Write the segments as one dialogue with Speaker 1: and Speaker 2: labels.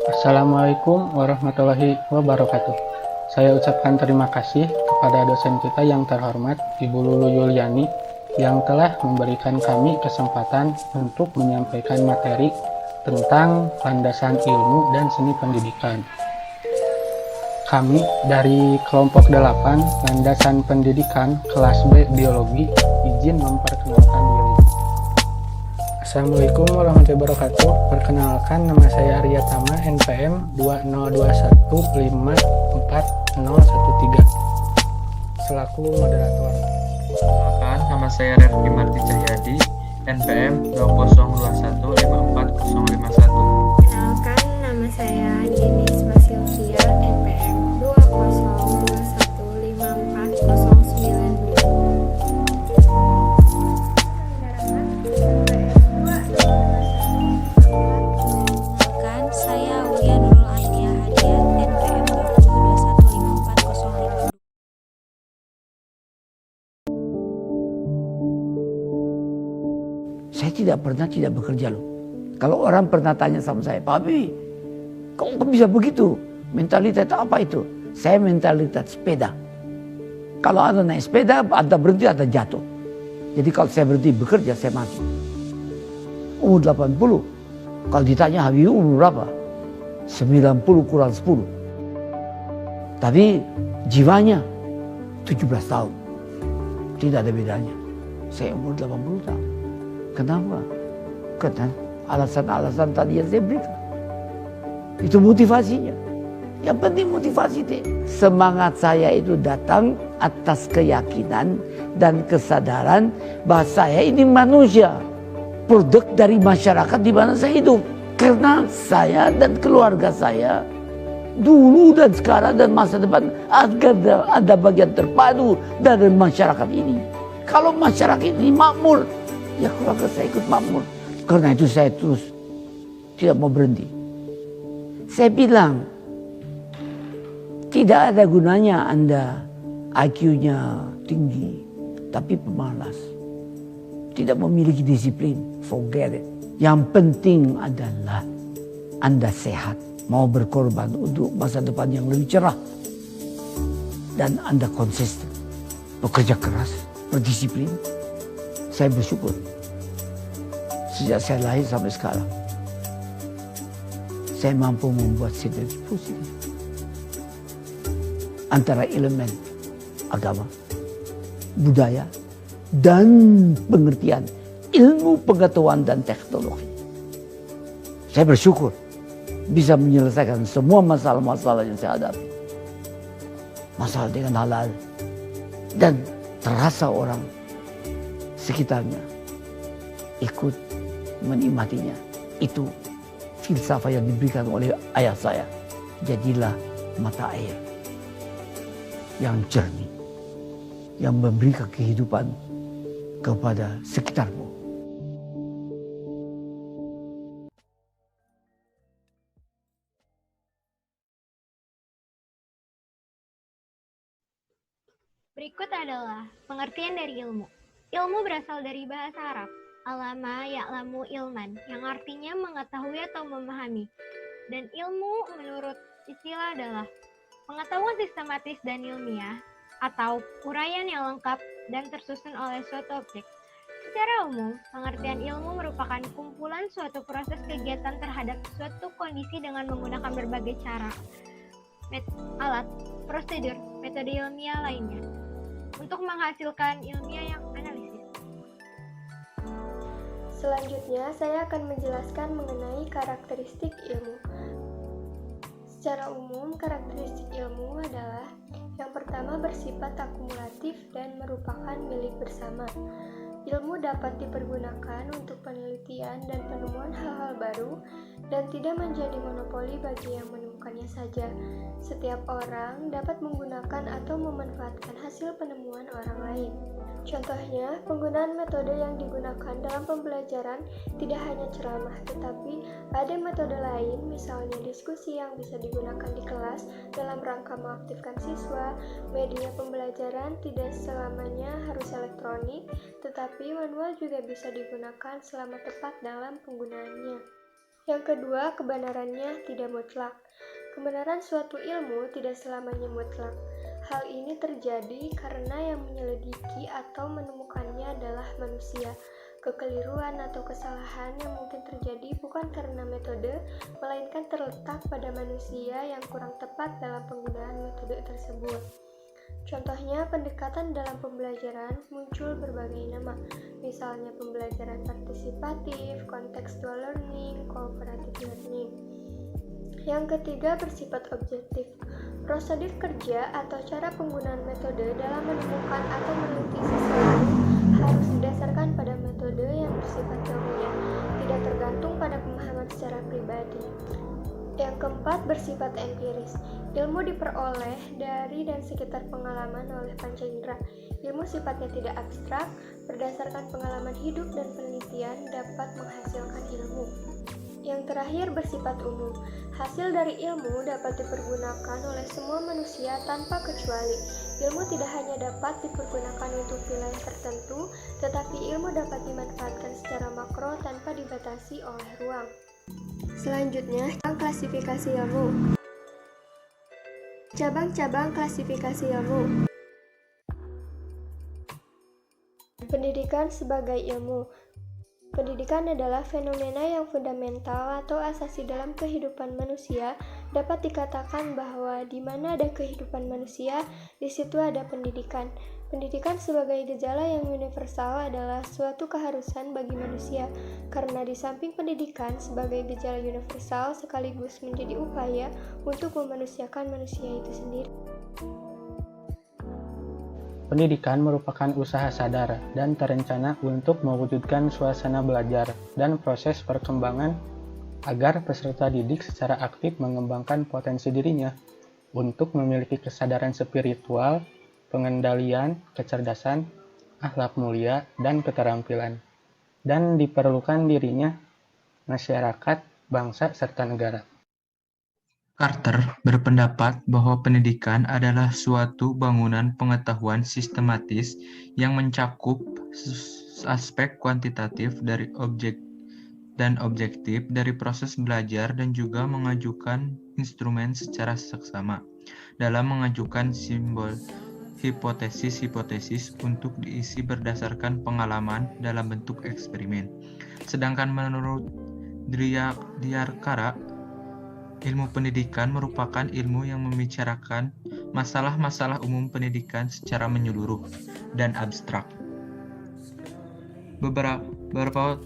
Speaker 1: Assalamualaikum warahmatullahi wabarakatuh. Saya ucapkan terima kasih kepada dosen kita yang terhormat, Ibu Lulu Yuliani, yang telah memberikan kami kesempatan untuk menyampaikan materi tentang landasan ilmu dan seni pendidikan. Kami dari kelompok 8 Landasan Pendidikan kelas B Biologi izin memperkenalkan diri. Assalamualaikum warahmatullahi wabarakatuh. Perkenalkan, nama saya Arya Tama, NPM 2021541013 selaku moderator.
Speaker 2: Perkenalkan, nama saya Refki Marti Cahyadi, NPM 2021541051.
Speaker 3: Kenalkan, nama saya Denis Basilvia, NPM 20215409. Kenalkan, saya Aulia Nurul Ainia Hadiat, NPM 20215405.
Speaker 4: Saya tidak pernah tidak bekerja loh. Kalau orang pernah tanya sama saya, Pak Habibie, kamu kok bisa begitu? Mentalitas apa itu? Saya mentalitas sepeda. Kalau Anda naik sepeda, Anda berhenti, Anda jatuh. Jadi kalau saya berhenti bekerja, saya mati. Umur 80. Kalau ditanya Habibie umur berapa? 90 kurang 10. Tapi jiwanya 17 tahun. Tidak ada bedanya. Saya umur 80 tahun. Kenapa? Karena alasan-alasan tadi yang saya berikan. Itu motivasinya. Yang penting motivasi deh. Semangat saya itu datang atas keyakinan dan kesadaran bahwa saya ini manusia. Produk dari masyarakat di mana saya hidup. Karena saya dan keluarga saya dulu dan sekarang dan masa depan agar ada bagian terpadu dari masyarakat ini. Kalau masyarakat ini makmur, ya keluarga saya ikut makmur. Karena itu saya terus tidak mau berhenti. Saya bilang, tidak ada gunanya Anda IQ-nya tinggi, tapi pemalas. Tidak memiliki disiplin, forget it. Yang penting adalah Anda sehat, mau berkorban untuk masa depan yang lebih cerah. Dan Anda konsisten, bekerja keras, berdisiplin. Saya bersyukur. Sejak saya lahir sampai sekarang, saya mampu membuat sinergi positif antara elemen agama, budaya, dan pengertian ilmu pengetahuan dan teknologi. Saya bersyukur bisa menyelesaikan semua masalah-masalah yang saya hadapi. Masalah dengan halal. Dan terasa orang sekitarnya ikut menikmatinya. Itu filsafat yang diberikan oleh ayah saya. Jadilah mata air yang jernih, yang memberikan kehidupan kepada sekitarmu.
Speaker 5: Berikut adalah pengertian dari ilmu. Ilmu berasal dari bahasa Arab, alama ya'lamu ilman, yang artinya mengetahui atau memahami. Dan ilmu menurut istilah adalah pengetahuan sistematis dan ilmiah, atau uraian yang lengkap dan tersusun oleh suatu objek. Secara umum, pengertian ilmu merupakan kumpulan suatu proses kegiatan terhadap suatu kondisi dengan menggunakan berbagai cara, alat, prosedur, metode ilmiah lainnya, untuk menghasilkan ilmiah yang analisis.
Speaker 3: Selanjutnya, saya akan menjelaskan mengenai karakteristik ilmu. Secara umum, karakteristik ilmu adalah yang pertama bersifat akumulatif dan merupakan milik bersama. Ilmu dapat dipergunakan untuk penelitian dan penemuan hal-hal baru dan tidak menjadi monopoli bagi yang menemukannya saja. Setiap orang dapat menggunakan atau memanfaatkan hasil penemuan orang lain. Contohnya, penggunaan metode yang digunakan dalam pembelajaran tidak hanya ceramah, tetapi ada metode lain, misalnya diskusi yang bisa digunakan di kelas dalam rangka mengaktifkan siswa. Media pembelajaran tidak selamanya harus elektronik, tetapi manual juga bisa digunakan selama tepat dalam penggunaannya. Yang kedua, kebenarannya tidak mutlak. Kebenaran suatu ilmu tidak selamanya mutlak. Hal ini terjadi karena yang menyelidiki atau menemukannya adalah manusia. Kekeliruan atau kesalahan yang mungkin terjadi bukan karena metode, melainkan terletak pada manusia yang kurang tepat dalam penggunaan metode tersebut. Contohnya, pendekatan dalam pembelajaran muncul berbagai nama, misalnya pembelajaran partisipatif, contextual learning, cooperative learning. Yang ketiga, bersifat objektif. Prosedur kerja atau cara penggunaan metode dalam menemukan atau meneliti sesuatu harus didasarkan pada metode yang bersifat ilmiah, tidak tergantung pada pemahaman secara pribadi. Yang keempat, bersifat empiris. Ilmu diperoleh dari dan sekitar pengalaman oleh panca indera. Ilmu sifatnya tidak abstrak, berdasarkan pengalaman hidup dan penelitian dapat menghasilkan ilmu. Yang terakhir, bersifat umum. Hasil dari ilmu dapat dipergunakan oleh semua manusia tanpa kecuali. Ilmu tidak hanya dapat dipergunakan untuk wilayah tertentu, tetapi ilmu dapat dimanfaatkan secara makro tanpa dibatasi oleh ruang. Selanjutnya, klasifikasi ilmu. Cabang-cabang klasifikasi ilmu. Pendidikan sebagai ilmu. Pendidikan adalah fenomena yang fundamental atau asasi dalam kehidupan manusia. Dapat dikatakan bahwa di mana ada kehidupan manusia, di situ ada pendidikan. Pendidikan sebagai gejala yang universal adalah suatu keharusan bagi manusia, karena di samping pendidikan sebagai gejala universal sekaligus menjadi upaya untuk memanusiakan manusia itu sendiri.
Speaker 1: Pendidikan merupakan usaha sadar dan terencana untuk mewujudkan suasana belajar dan proses perkembangan agar peserta didik secara aktif mengembangkan potensi dirinya untuk memiliki kesadaran spiritual, pengendalian, kecerdasan, akhlak mulia, dan keterampilan, dan diperlukan dirinya, masyarakat, bangsa, serta negara.
Speaker 2: Carter berpendapat bahwa pendidikan adalah suatu bangunan pengetahuan sistematis yang mencakup aspek kuantitatif dari objektif dari proses belajar dan juga mengajukan instrumen secara seksama dalam mengajukan simbol hipotesis-hipotesis untuk diisi berdasarkan pengalaman dalam bentuk eksperimen. Sedangkan menurut Diyarkara, ilmu pendidikan merupakan ilmu yang membicarakan masalah-masalah umum pendidikan secara menyeluruh dan abstrak. Beberapa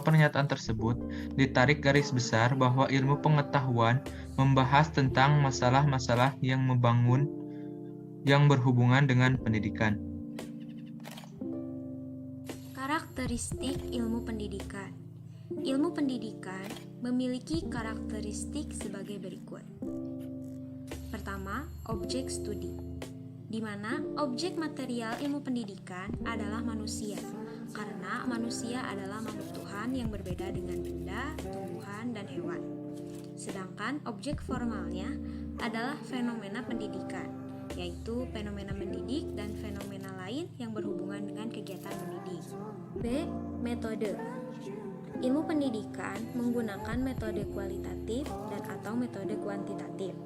Speaker 2: pernyataan tersebut ditarik garis besar bahwa ilmu pengetahuan membahas tentang masalah-masalah yang berhubungan dengan pendidikan.
Speaker 6: Karakteristik ilmu pendidikan. Ilmu pendidikan memiliki karakteristik sebagai berikut. Pertama, objek studi, di mana objek material ilmu pendidikan adalah manusia, karena manusia adalah makhluk Tuhan yang berbeda dengan benda, tumbuhan, dan hewan. Sedangkan objek formalnya adalah fenomena pendidikan, yaitu fenomena mendidik dan fenomena lain yang berhubungan dengan kegiatan mendidik. B. Metode. Ilmu pendidikan menggunakan metode kualitatif dan atau metode kuantitatif.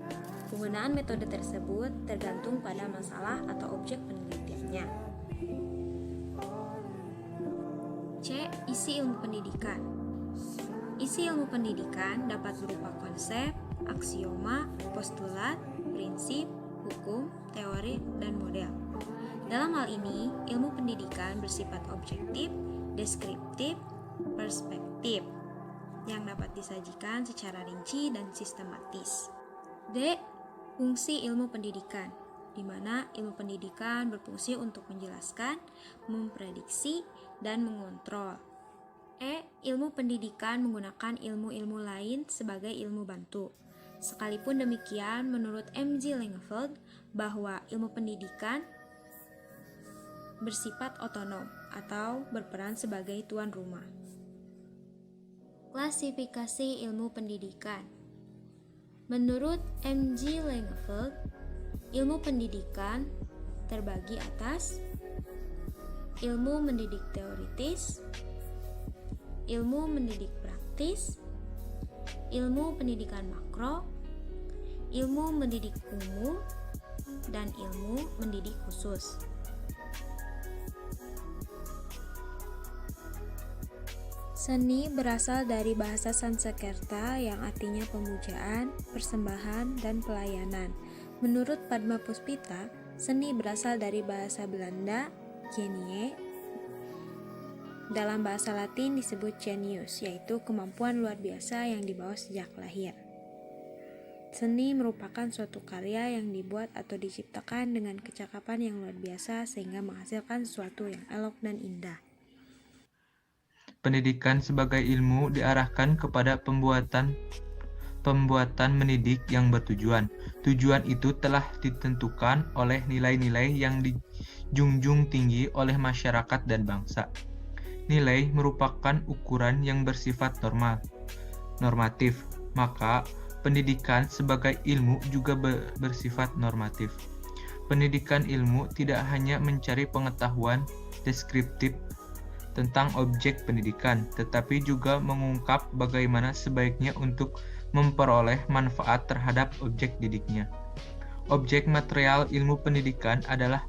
Speaker 6: Penggunaan metode tersebut tergantung pada masalah atau objek penelitiannya. C. Isi ilmu pendidikan. Isi ilmu pendidikan dapat berupa konsep, aksioma, postulat, prinsip, hukum, teori, dan model. Dalam hal ini, ilmu pendidikan bersifat objektif, deskriptif, perspektif yang dapat disajikan secara rinci dan sistematis. D. Fungsi ilmu pendidikan, di mana ilmu pendidikan berfungsi untuk menjelaskan, memprediksi, dan mengontrol. E. Ilmu pendidikan menggunakan ilmu-ilmu lain sebagai ilmu bantu. Sekalipun demikian, menurut M.J. Langeveld, bahwa ilmu pendidikan bersifat otonom atau berperan sebagai tuan rumah. Klasifikasi ilmu pendidikan. Menurut M.J. Langeveld, ilmu pendidikan terbagi atas ilmu mendidik teoritis, ilmu mendidik praktis, ilmu pendidikan makro, ilmu mendidik umum, dan ilmu mendidik khusus. Seni berasal dari bahasa Sanskerta yang artinya pemujaan, persembahan, dan pelayanan. Menurut Padma Puspita, seni berasal dari bahasa Belanda, genie. Dalam bahasa Latin disebut genius, yaitu kemampuan luar biasa yang dibawa sejak lahir. Seni merupakan suatu karya yang dibuat atau diciptakan dengan kecakapan yang luar biasa sehingga menghasilkan sesuatu yang elok dan indah.
Speaker 2: Pendidikan sebagai ilmu diarahkan kepada pembuatan mendidik yang bertujuan. Tujuan itu telah ditentukan oleh nilai-nilai yang dijunjung tinggi oleh masyarakat dan bangsa. Nilai merupakan ukuran yang bersifat normatif, maka pendidikan sebagai ilmu juga bersifat normatif. Pendidikan ilmu tidak hanya mencari pengetahuan deskriptif tentang objek pendidikan, tetapi juga mengungkap bagaimana sebaiknya untuk memperoleh manfaat terhadap objek didiknya. Objek material ilmu pendidikan adalah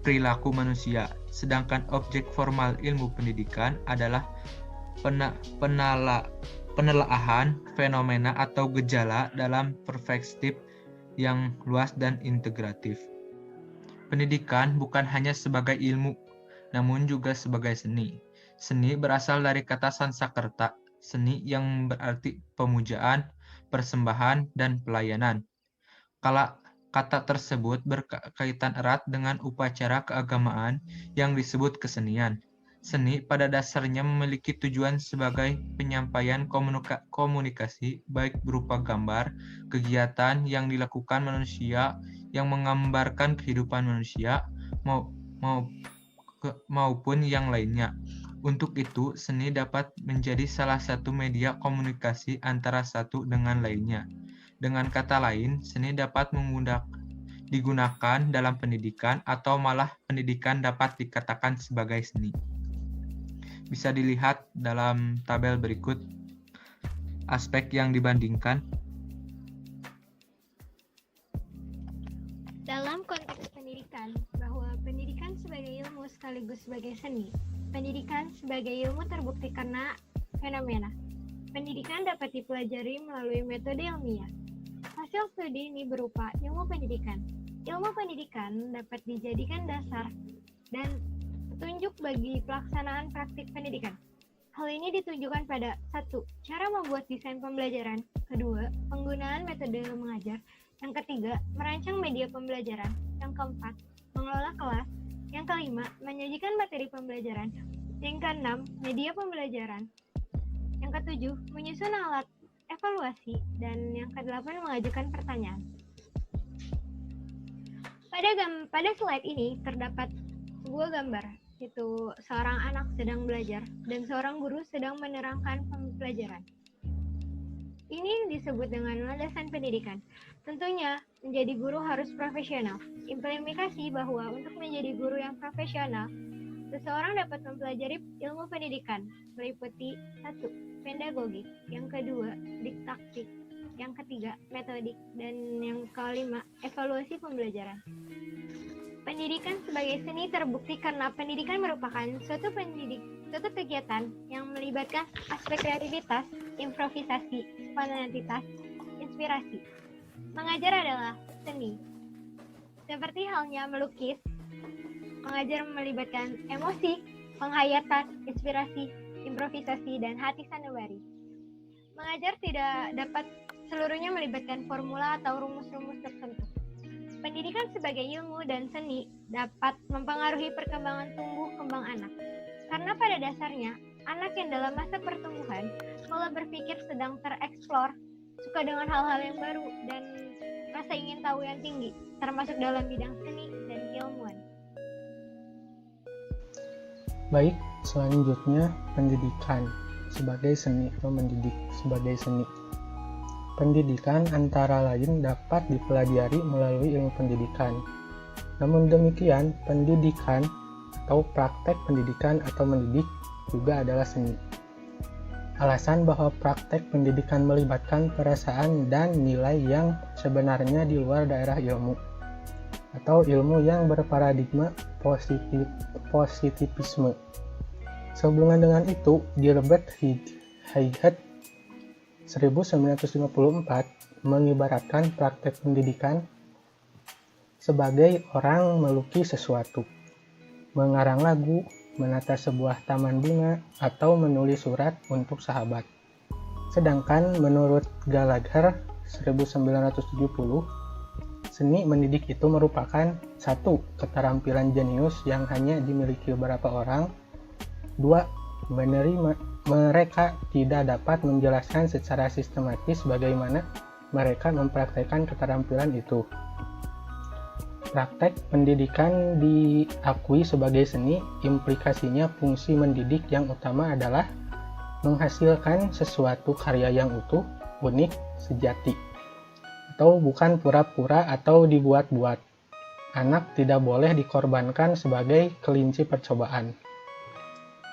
Speaker 2: perilaku manusia, sedangkan objek formal ilmu pendidikan adalah penelaahan fenomena atau gejala dalam perspektif yang luas dan integratif. Pendidikan bukan hanya sebagai ilmu, namun juga sebagai seni. Seni berasal dari kata Sanskerta, seni yang berarti pemujaan, persembahan, dan pelayanan. Kata tersebut berkaitan erat dengan upacara keagamaan yang disebut kesenian. Seni pada dasarnya memiliki tujuan sebagai penyampaian komunikasi baik berupa gambar, kegiatan yang dilakukan manusia yang menggambarkan kehidupan manusia maupun yang lainnya. Untuk itu, seni dapat menjadi salah satu media komunikasi antara satu dengan lainnya. Dengan kata lain, seni dapat digunakan dalam pendidikan atau malah pendidikan dapat dikatakan sebagai seni. Bisa dilihat dalam tabel berikut aspek yang dibandingkan.
Speaker 5: Dalam konteks pendidikan, bahwa pendidikan sebagai ilmu sekaligus sebagai seni. Pendidikan sebagai ilmu terbukti karena fenomena. Pendidikan dapat dipelajari melalui metode ilmiah. Hasil studi ini berupa ilmu pendidikan. Ilmu pendidikan dapat dijadikan dasar dan petunjuk bagi pelaksanaan praktik pendidikan. Hal ini ditunjukkan pada 1. Cara membuat desain pembelajaran. 2. Penggunaan metode mengajar. Yang 3. Merancang media pembelajaran. Yang 4. Mengelola kelas. Yang 5. Menyajikan materi pembelajaran. Yang 6. Media pembelajaran. Yang 7. Menyusun alat evaluasi. Dan yang 8. Mengajukan pertanyaan. Pada slide ini terdapat sebuah gambar, yaitu seorang anak sedang belajar dan seorang guru sedang menerangkan pembelajaran. Ini disebut dengan landasan pendidikan. Tentunya, menjadi guru harus profesional. Implementasi bahwa untuk menjadi guru yang profesional, seseorang dapat mempelajari ilmu pendidikan, meliputi 1. Pedagogik, yang kedua, didaktik, yang ketiga, metodik, dan yang kelima, evaluasi pembelajaran. Pendidikan sebagai seni terbukti karena pendidikan merupakan suatu kegiatan yang melibatkan aspek kreativitas, improvisasi, spontanitas, inspirasi. Mengajar adalah seni. Seperti halnya melukis, mengajar melibatkan emosi, penghayatan, inspirasi, improvisasi, dan hati sanubari. Mengajar tidak dapat seluruhnya melibatkan formula atau rumus-rumus tertentu. Pendidikan sebagai ilmu dan seni dapat mempengaruhi perkembangan tumbuh kembang anak. Karena pada dasarnya, anak yang dalam masa pertumbuhan mulai berpikir sedang tereksplor, suka dengan hal-hal yang baru, dan rasa ingin tahu yang tinggi, termasuk dalam bidang seni dan keilmuan.
Speaker 1: Baik, selanjutnya pendidikan sebagai seni atau mendidik sebagai seni. Pendidikan antara lain dapat dipelajari melalui ilmu pendidikan. Namun demikian, pendidikan atau praktek pendidikan atau mendidik juga adalah seni. Alasan bahwa praktek pendidikan melibatkan perasaan dan nilai yang sebenarnya di luar daerah ilmu, atau ilmu yang berparadigma positivisme. Sehubungan dengan itu, Gilbert Highett 1954 mengibaratkan praktek pendidikan sebagai orang melukis sesuatu, mengarang lagu, menata sebuah taman bunga, atau menulis surat untuk sahabat. Sedangkan menurut Gallagher 1970, seni mendidik itu merupakan satu, keterampilan jenius yang hanya dimiliki beberapa orang. Dua, mereka tidak dapat menjelaskan secara sistematis bagaimana mereka mempraktekkan keterampilan itu. Praktek pendidikan diakui sebagai seni, implikasinya fungsi mendidik yang utama adalah menghasilkan sesuatu karya yang utuh, unik, sejati, atau bukan pura-pura atau dibuat-buat. Anak tidak boleh dikorbankan sebagai kelinci percobaan.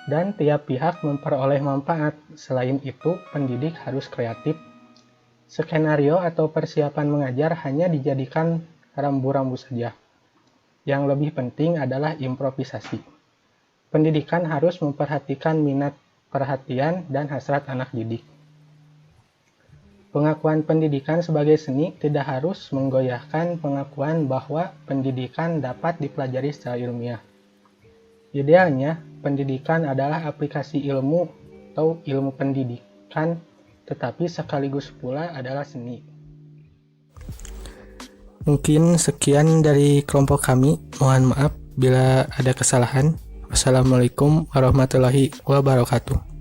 Speaker 1: Dan tiap pihak memperoleh manfaat. Selain itu, pendidik harus kreatif. Skenario atau persiapan mengajar hanya dijadikan rambu-rambu saja. Yang lebih penting adalah improvisasi. Pendidikan harus memperhatikan minat, perhatian, dan hasrat anak didik. Pengakuan pendidikan sebagai seni tidak harus menggoyahkan pengakuan bahwa pendidikan dapat dipelajari secara ilmiah. Idealnya, pendidikan adalah aplikasi ilmu atau ilmu pendidikan, tetapi sekaligus pula adalah seni. Mungkin sekian dari kelompok kami. Mohon maaf bila ada kesalahan. Wassalamualaikum warahmatullahi wabarakatuh.